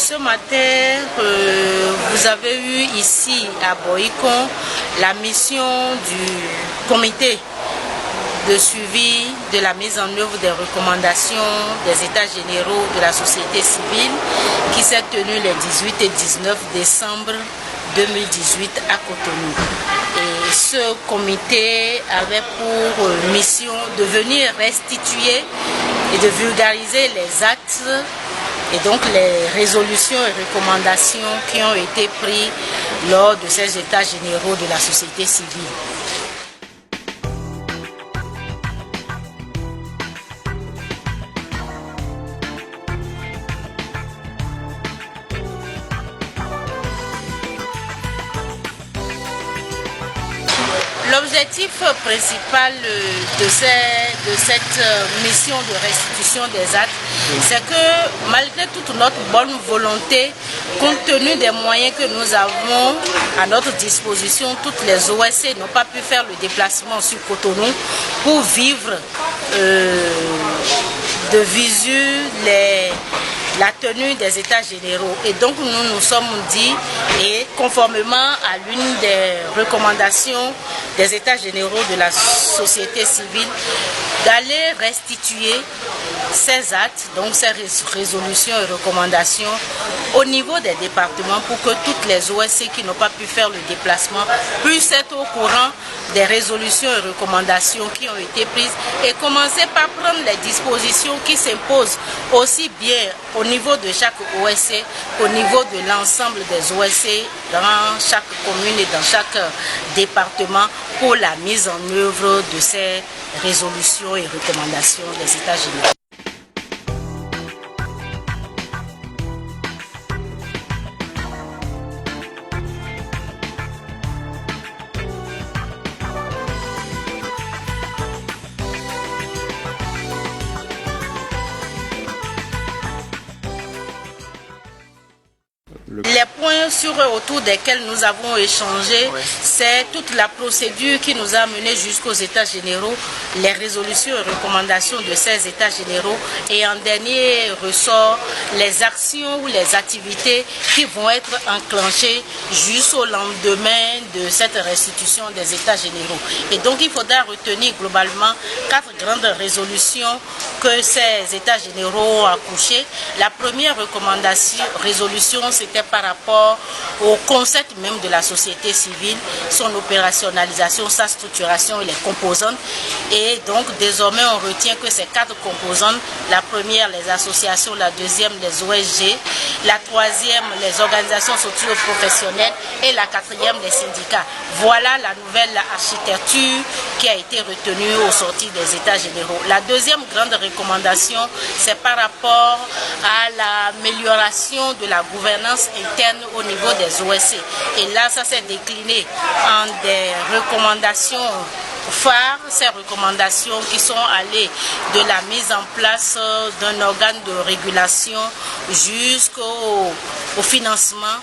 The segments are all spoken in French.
Ce matin, vous avez eu ici à Boikon la mission du comité de suivi de la mise en œuvre des recommandations des États généraux de la société civile qui s'est tenue les 18 et 19 décembre 2018 à Cotonou. Et ce comité avait pour mission de venir restituer et de vulgariser les actes et donc les résolutions et recommandations qui ont été prises lors de ces États généraux de la société civile. L'objectif principal de cette mission de restitution des actes, c'est que malgré toute notre bonne volonté, compte tenu des moyens que nous avons à notre disposition, toutes les OSC n'ont pas pu faire le déplacement sur Cotonou pour vivre de visu la tenue des États généraux. Et donc nous nous sommes dit, et conformément à l'une des recommandations des États généraux de la société civile, d'aller restituer ces actes, donc ces résolutions et recommandations au niveau des départements pour que toutes les OSC qui n'ont pas pu faire le déplacement puissent être au courant des résolutions et recommandations qui ont été prises et commencer par prendre les dispositions qui s'imposent aussi bien au niveau de chaque OSC qu'au niveau de l'ensemble des OSC dans chaque commune et dans chaque département pour la mise en œuvre de ces résolutions et recommandations des États généraux. Les points autour desquels nous avons échangé, c'est toute la procédure qui nous a menés jusqu'aux États généraux, les résolutions et recommandations de ces États généraux et en dernier ressort, les actions ou les activités qui vont être enclenchées jusqu'au lendemain de cette restitution des États généraux. Et donc il faudra retenir globalement 4 grandes résolutions que ces États généraux ont accouchées. La première résolution, c'était par rapport au concept même de la société civile, son opérationnalisation, sa structuration et les composantes. Et donc désormais on retient que ces 4 composantes, la première les associations, la deuxième les OSG, la troisième les organisations socio-professionnelles et la quatrième les syndicats. Voilà la nouvelle architecture qui a été retenue au sortir des États généraux. La deuxième grande recommandation, c'est par rapport à l'amélioration de la gouvernance interne au niveau des OSC. Et là, ça s'est décliné en des recommandations phares, ces recommandations qui sont allées de la mise en place d'un organe de régulation jusqu'au financement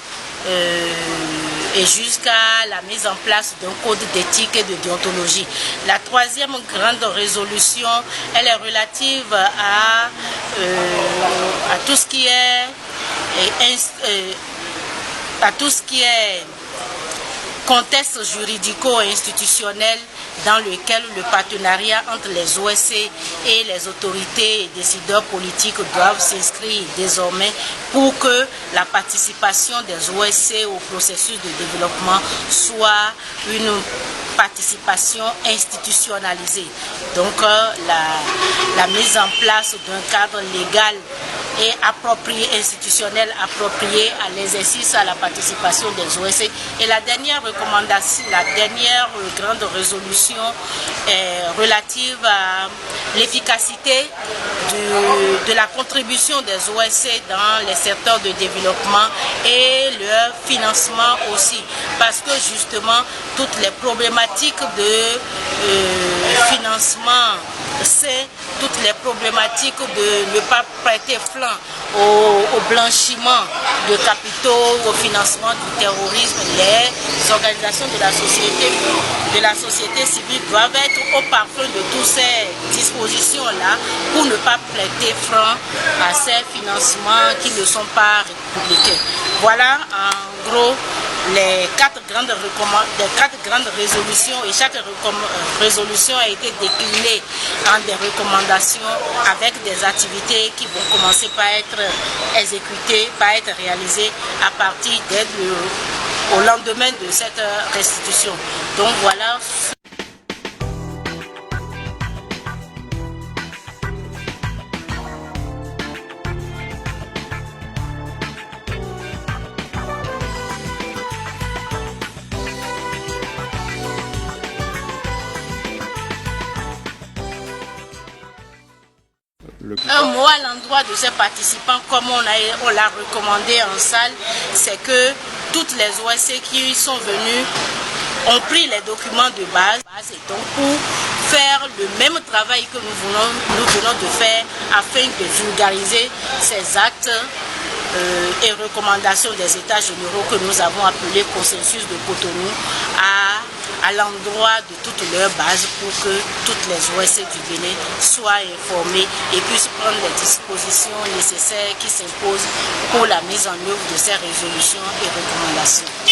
et jusqu'à la mise en place d'un code d'éthique et de déontologie. La troisième grande résolution, elle est relative à tout ce qui est contexte juridico-institutionnel dans lequel le partenariat entre les OSC et les autorités et décideurs politiques doivent s'inscrire désormais pour que la participation des OSC au processus de développement soit une participation institutionnalisée. Donc la mise en place d'un cadre légal et approprié, institutionnel approprié à l'exercice, à la participation des OSC. Et la dernière recommandation, la dernière grande résolution est relative à l'efficacité de la contribution des OSC dans les secteurs de développement et leur financement aussi. Parce que justement, toutes les problématiques de financement sait toutes les problématiques de ne pas prêter flanc au blanchiment de capitaux, au financement du terrorisme. Les organisations de la société civile doivent être au parfum de toutes ces dispositions-là pour ne pas prêter flanc à ces financements qui ne sont pas républicains. Voilà en gros les quatre grandes résolutions, et chaque résolution a été déclinée en des recommandations avec des activités qui vont commencer par être exécutées, par être réalisées à partir au lendemain de cette restitution. Donc voilà. Un mot à l'endroit de ces participants, comme on l'a recommandé en salle, c'est que toutes les OSC qui sont venus ont pris les documents de base et donc pour faire le même travail que nous venons de faire afin de vulgariser ces actes et recommandations des États généraux que nous avons appelés consensus de Cotonou à l'endroit de toutes leurs bases pour que toutes les OSC du Bénin soient informées et puissent prendre les dispositions nécessaires qui s'imposent pour la mise en œuvre de ces résolutions et recommandations.